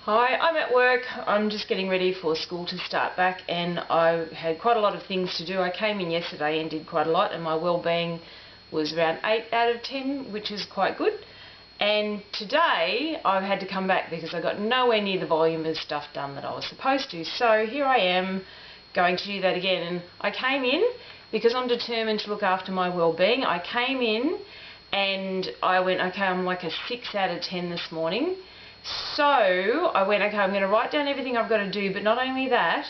Hi, I'm at work. I'm just getting ready for school to start back, and I had quite a lot of things to do. I came in yesterday and did quite a lot, and my well-being was around 8 out of 10, which is quite good. And today I've had to come back because I got nowhere near the volume of stuff done that I was supposed to. So here I am going to do that again. And I came in because I'm determined to look after my well-being. I came in and I went, okay, I'm like a 6 out of 10 this morning. So I went, okay, I'm going to write down everything I've got to do, but not only that,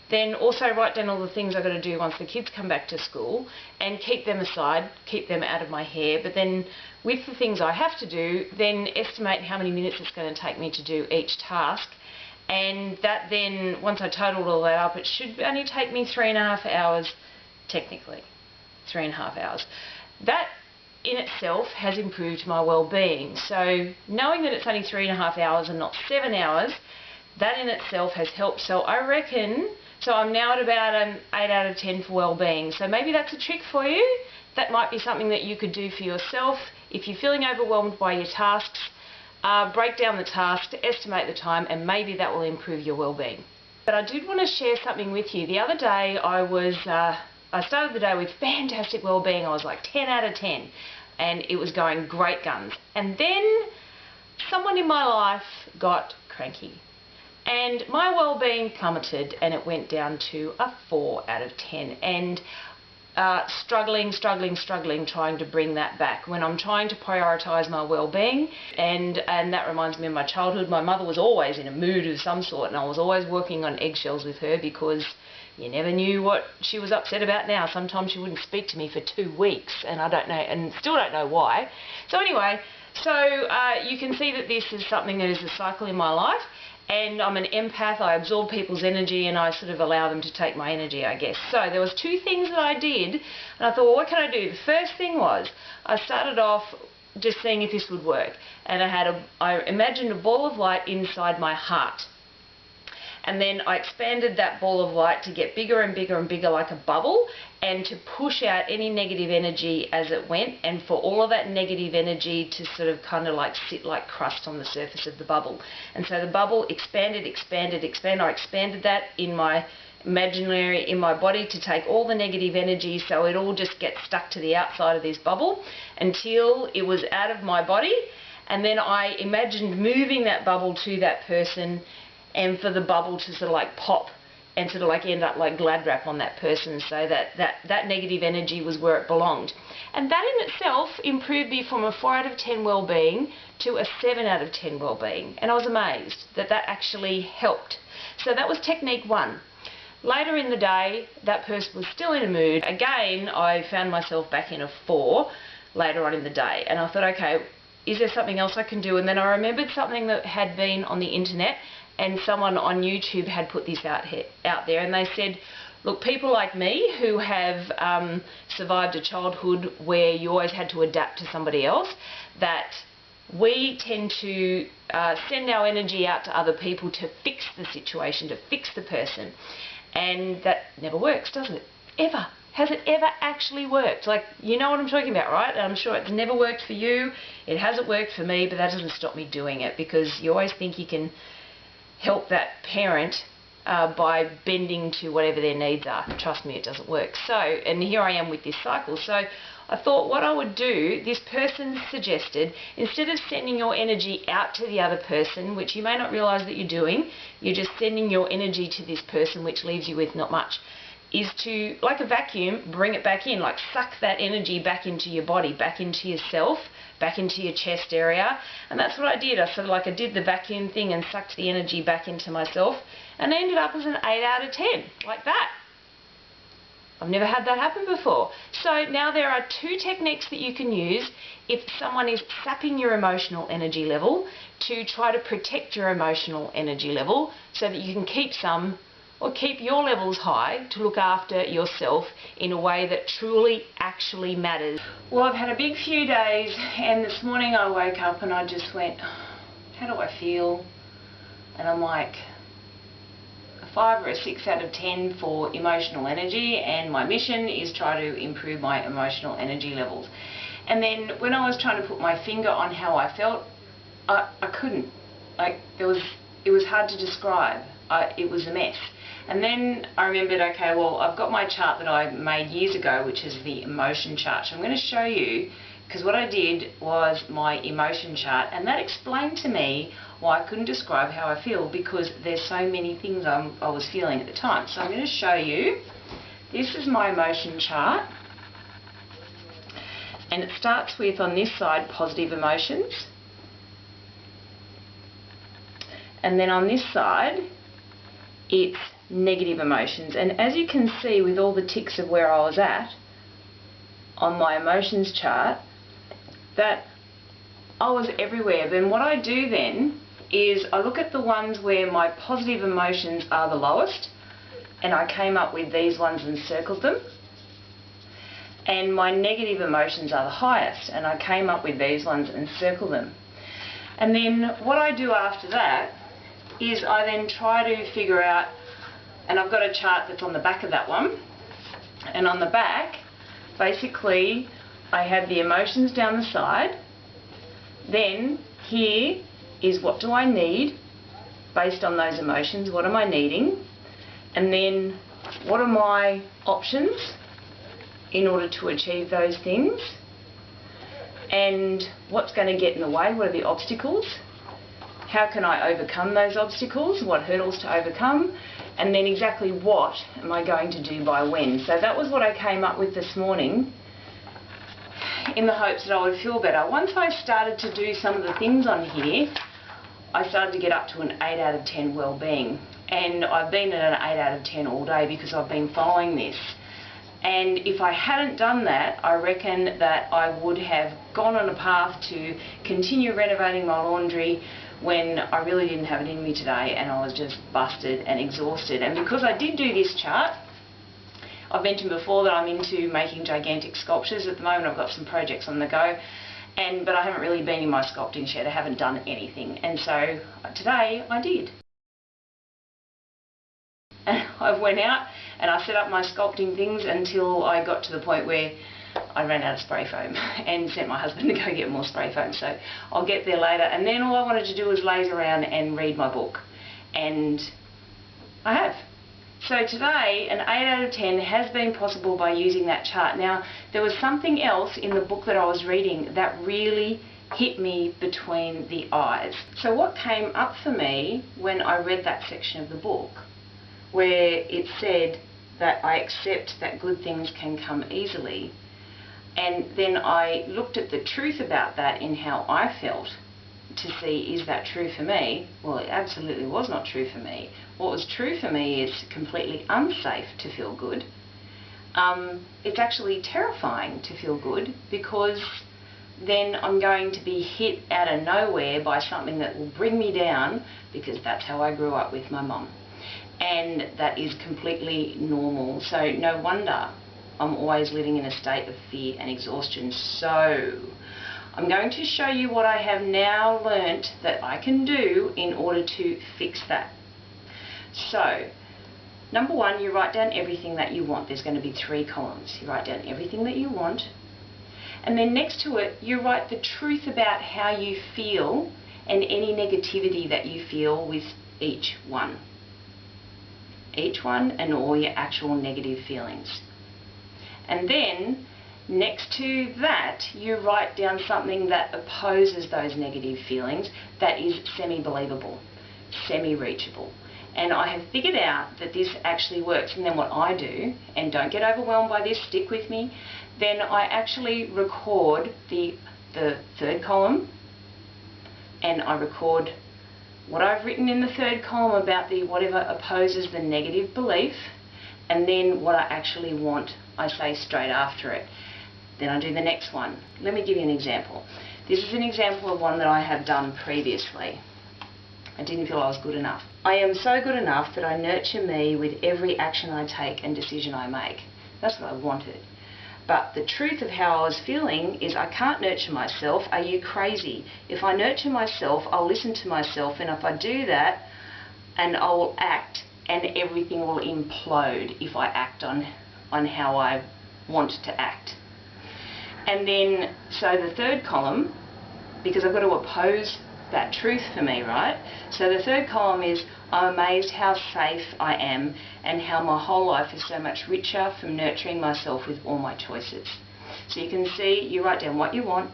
then also write down all the things I've got to do once the kids come back to school and keep them aside, keep them out of my hair. But then with the things I have to do, then estimate how many minutes it's going to take me to do each task. And that then, once I totaled all that up, it should only take me 3.5 hours, technically. 3.5 hours. That in itself has improved my well-being. So knowing that it's only 3.5 hours and not 7 hours, that in itself has helped. So I reckon, so I'm now at about an 8 out of 10 for well-being. So maybe that's a trick for you. That might be something that you could do for yourself. If you're feeling overwhelmed by your tasks, break down the task, estimate the time, and maybe that will improve your well-being. But I did want to share something with you. The other day I started the day with fantastic well-being. I was like 10 out of 10 and it was going great guns. And then someone in my life got cranky and my well-being plummeted and it went down to a 4 out of 10. And struggling trying to bring that back when I'm trying to prioritise my well-being. And that reminds me of my childhood. My mother was always in a mood of some sort and I was always working on eggshells with her because you never knew what she was upset about now. Sometimes she wouldn't speak to me for 2 weeks and I don't know, and still don't know why. So anyway, you can see that this is something that is a cycle in my life. And I'm an empath. I absorb people's energy and I sort of allow them to take my energy, I guess. So there was 2 things that I did and I thought, well, what can I do? The first thing was I started off just seeing if this would work. And I imagined a ball of light inside my heart. And then I expanded that ball of light to get bigger and bigger and bigger like a bubble and to push out any negative energy as it went, and for all of that negative energy to sort of kind of like sit like crust on the surface of the bubble. And so the bubble expanded. I expanded that in my imaginary, in my body, to take all the negative energy so it all just gets stuck to the outside of this bubble until it was out of my body. And then I imagined moving that bubble to that person and for the bubble to sort of like pop and sort of like end up like glad wrap on that person, so that negative energy was where it belonged. And that in itself improved me from a 4 out of 10 well-being to a 7 out of 10 well-being. And I was amazed that that actually helped. So that was technique 1. Later in the day, that person was still in a mood. Again, I found myself back in a 4 later on in the day. And I thought, okay, is there something else I can do? And then I remembered something that had been on the internet, and someone on YouTube had put this out there, and they said, look, people like me who have survived a childhood where you always had to adapt to somebody else, that we tend to send our energy out to other people to fix the situation, to fix the person. And that never works, does it? Ever. Has it ever actually worked? Like, you know what I'm talking about, right? I'm sure it's never worked for you. It hasn't worked for me, but that doesn't stop me doing it, because you always think you can help that parent by bending to whatever their needs are. Trust me, it doesn't work. So, and here I am with this cycle. So I thought what I would do, this person suggested, instead of sending your energy out to the other person, which you may not realise that you're doing, you're just sending your energy to this person, which leaves you with not much, is to, like a vacuum, bring it back in, like suck that energy back into your body, back into yourself, back into your chest area. And that's what I did. I sort of like I did the vacuum thing and sucked the energy back into myself, and I ended up as an 8 out of 10, like that. I've never had that happen before. So now there are 2 techniques that you can use if someone is sapping your emotional energy level, to try to protect your emotional energy level so that you can keep some, or keep your levels high, to look after yourself in a way that truly actually matters. Well, I've had a big few days, and this morning I woke up and I just went, how do I feel? And I'm like, a 5 or a 6 out of 10 for emotional energy, and my mission is try to improve my emotional energy levels. And then when I was trying to put my finger on how I felt, I couldn't. Like, there was it was hard to describe. It was a mess. And then I remembered, okay, well, I've got my chart that I made years ago, which is the emotion chart. So I'm going to show you, because what I did was my emotion chart, and that explained to me why I couldn't describe how I feel, because there's so many things I was feeling at the time. So I'm going to show you. This is my emotion chart, and it starts with, on this side, positive emotions, and then on this side it's negative emotions. And as you can see with all the ticks of where I was at on my emotions chart, that I was everywhere. Then what I do then is I look at the ones where my positive emotions are the lowest, and I came up with these ones and circled them, and my negative emotions are the highest, and I came up with these ones and circled them. And then what I do after that is I then try to figure out, and I've got a chart that's on the back of that one, and on the back basically I have the emotions down the side. Then here is what do I need based on those emotions, what am I needing, and then what are my options in order to achieve those things, and what's going to get in the way, what are the obstacles, how can I overcome those obstacles, what hurdles to overcome, and then exactly what am I going to do by when. So that was what I came up with this morning, in the hopes that I would feel better. Once I started to do some of the things on here, I started to get up to an 8 out of 10 well-being, and I've been at an 8 out of 10 all day because I've been following this. And if I hadn't done that, I reckon that I would have gone on a path to continue renovating my laundry when I really didn't have it in me today, and I was just busted and exhausted. And because I did do this chart, I've mentioned before that I'm into making gigantic sculptures. At the moment I've got some projects on the go, but I haven't really been in my sculpting shed. I haven't done anything, and so today I did. And I went out and I set up my sculpting things until I got to the point where I ran out of spray foam and sent my husband to go get more spray foam. So I'll get there later. And then all I wanted to do was laze around and read my book. And I have. So today, an 8 out of 10 has been possible by using that chart. Now, there was something else in the book that I was reading that really hit me between the eyes. So what came up for me when I read that section of the book, where it said that I accept that good things can come easily, and then I looked at the truth about that in how I felt to see, is that true for me? Well, it absolutely was not true for me. What was true for me is completely unsafe to feel good. It's actually terrifying to feel good, because then I'm going to be hit out of nowhere by something that will bring me down, because that's how I grew up with my mum. And that is completely normal. So no wonder I'm always living in a state of fear and exhaustion. So I'm going to show you what I have now learnt that I can do in order to fix that. So, number one, you write down everything that you want. There's going to be 3 columns. You write down everything that you want, and then next to it you write the truth about how you feel and any negativity that you feel with each one. Each one and all your actual negative feelings. And then next to that you write down something that opposes those negative feelings, that is semi-believable, semi-reachable. And I have figured out that this actually works. And then what I do, and don't get overwhelmed by this, stick with me, then I actually record the 3rd column, and I record what I've written in the 3rd column about the whatever opposes the negative belief, and then what I actually want I say straight after it. Then I do the next one. Let me give you an example. This is an example of one that I have done previously. I didn't feel I was good enough. I am so good enough that I nurture me with every action I take and decision I make. That's what I wanted. But the truth of how I was feeling is, I can't nurture myself. Are you crazy? If I nurture myself, I'll listen to myself, and if I do that, and I will act, and everything will implode if I act on how I want to act. And then, so the 3rd column, because I've got to oppose that truth for me, right? So the third column is, I'm amazed how safe I am and how my whole life is so much richer from nurturing myself with all my choices. So you can see, you write down what you want,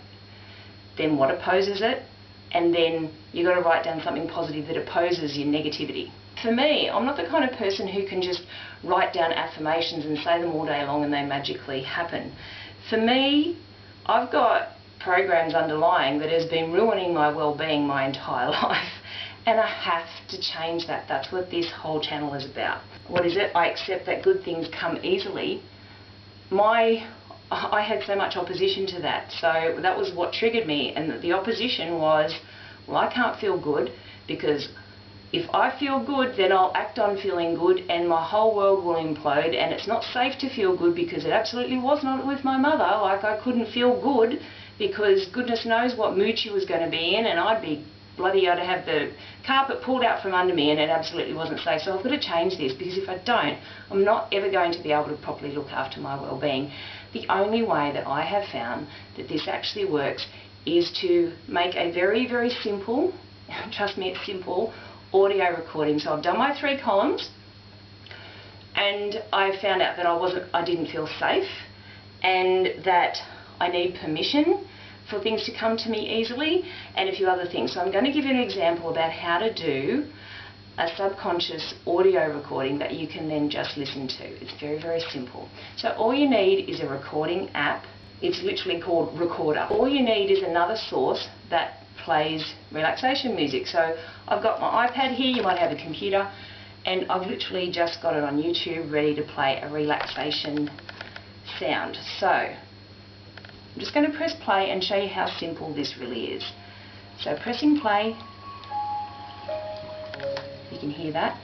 then what opposes it, and then you've got to write down something positive that opposes your negativity. For me, I'm not the kind of person who can just write down affirmations and say them all day long and they magically happen. For me, I've got programs underlying that has been ruining my well-being my entire life, and I have to change that. That's what this whole channel is about. What is it? I accept that good things come easily. I had so much opposition to that, so that was what triggered me, and the opposition was, well, I can't feel good, because if I feel good, then I'll act on feeling good and my whole world will implode, and it's not safe to feel good, because it absolutely was not with my mother. Like, I couldn't feel good because goodness knows what mood she was going to be in, and I'd have the carpet pulled out from under me, and it absolutely wasn't safe. So I've got to change this, because if I don't, I'm not ever going to be able to properly look after my well-being. The only way that I have found that this actually works is to make a very, very simple, trust me, it's simple, audio recording. So I've done my 3 columns, and I found out that I didn't feel safe, and that I need permission for things to come to me easily, and a few other things. So I'm going to give you an example about how to do a subconscious audio recording that you can then just listen to. It's very, very simple. So all you need is a recording app. It's literally called Recorder. All you need is another source that plays relaxation music. So I've got my iPad here, you might have a computer, and I've literally just got it on YouTube ready to play a relaxation sound. So I'm just going to press play and show you how simple this really is. So pressing play, you can hear that.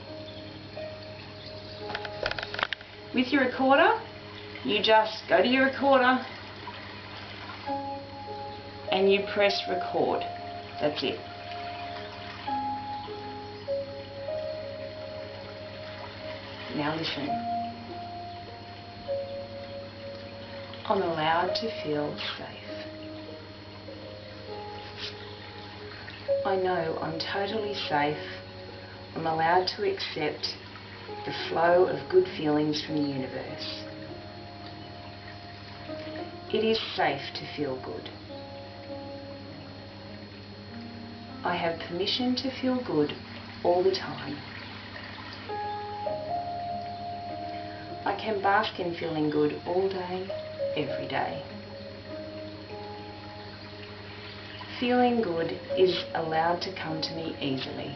With your recorder, you just go to your recorder and you press record. That's it. Now listen. I'm allowed to feel safe. I know I'm totally safe. I'm allowed to accept the flow of good feelings from the universe. It is safe to feel good. I have permission to feel good all the time. I can bask in feeling good all day, every day. Feeling good is allowed to come to me easily.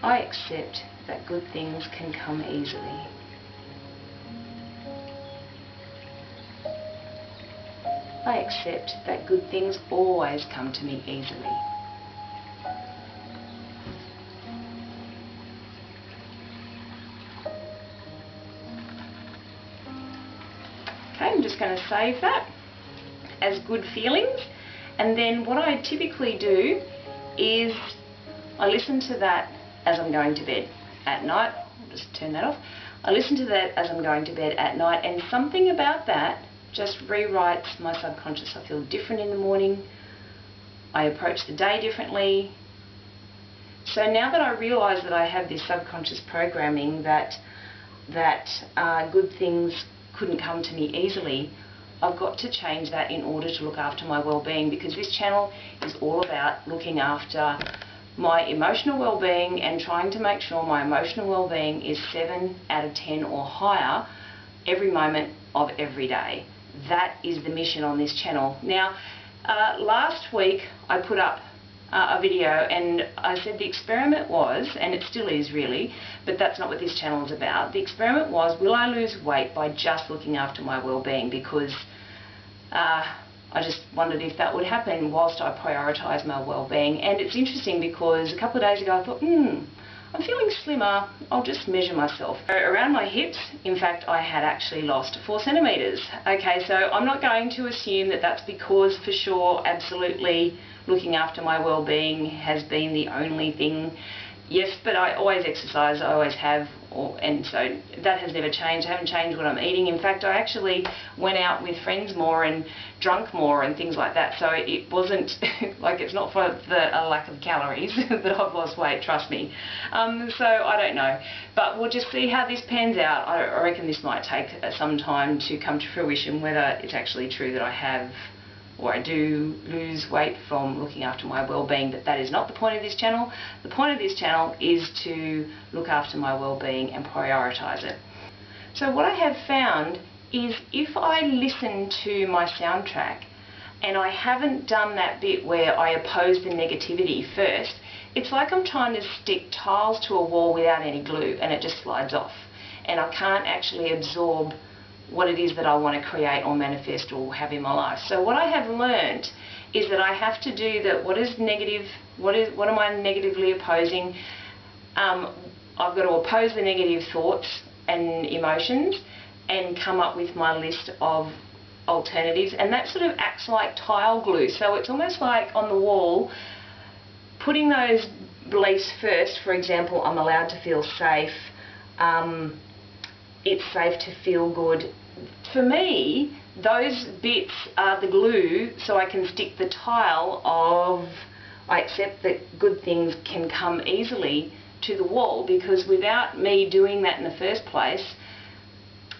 I accept that good things can come easily. I accept that good things always come to me easily. Okay, I'm just going to save that as good feelings, and then what I typically do is I listen to that as I'm going to bed at night. I'll just turn that off. I listen to that as I'm going to bed at night, and something about that just rewrites my subconscious. I feel different in the morning. I approach the day differently. So now that I realise that I have this subconscious programming that good things couldn't come to me easily, I've got to change that in order to look after my well-being, because this channel is all about looking after my emotional well-being and trying to make sure my emotional well-being is 7 out of 10 or higher every moment of every day. That is the mission on this channel. Now, last week I put up a video and I said the experiment was, and it still is really, but that's not what this channel is about. The experiment was, will I lose weight by just looking after my well-being? Because I just wondered if that would happen whilst I prioritise my well-being. And it's interesting because a couple of days ago I thought, I'm feeling slimmer, I'll just measure myself. Around my hips, in fact, I had actually lost 4 centimetres. Okay, so I'm not going to assume that that's because for sure, absolutely, looking after my well-being has been the only thing. Yes, but I always exercise, I always have, and so that has never changed. I haven't changed what I'm eating. In fact, I actually went out with friends more and drunk more and things like that, so it wasn't, like, it's not for a lack of calories that I've lost weight, trust me. So I don't know, but we'll just see how this pans out. I reckon this might take some time to come to fruition, whether it's actually true that I have or I do lose weight from looking after my well-being, but that is not the point of this channel. The point of this channel is to look after my well-being and prioritise it. So what I have found is if I listen to my soundtrack and I haven't done that bit where I oppose the negativity first, it's like I'm trying to stick tiles to a wall without any glue and it just slides off. And I can't actually absorb what it is that I want to create or manifest or have in my life. So what I have learned is that I have to do that. What is negative? What am I negatively opposing? I've got to oppose the negative thoughts and emotions and come up with my list of alternatives, and that sort of acts like tile glue. So it's almost like on the wall, putting those beliefs first. For example, I'm allowed to feel safe. It's safe to feel good. For me, those bits are the glue so I can stick the tile of I accept that good things can come easily to the wall, because without me doing that in the first place,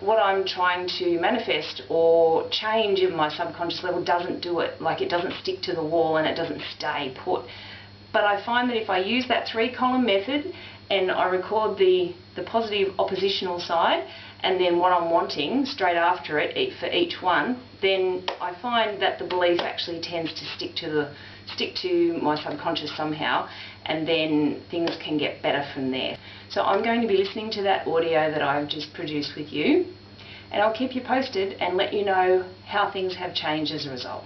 what I'm trying to manifest or change in my subconscious level doesn't do it. Like, it doesn't stick to the wall and it doesn't stay put. But I find that if I use that 3-column method and I record the positive oppositional side and then what I'm wanting straight after it for each one, then I find that the belief actually tends to stick to my subconscious somehow, and then things can get better from there. So I'm going to be listening to that audio that I've just produced with you, and I'll keep you posted and let you know how things have changed as a result.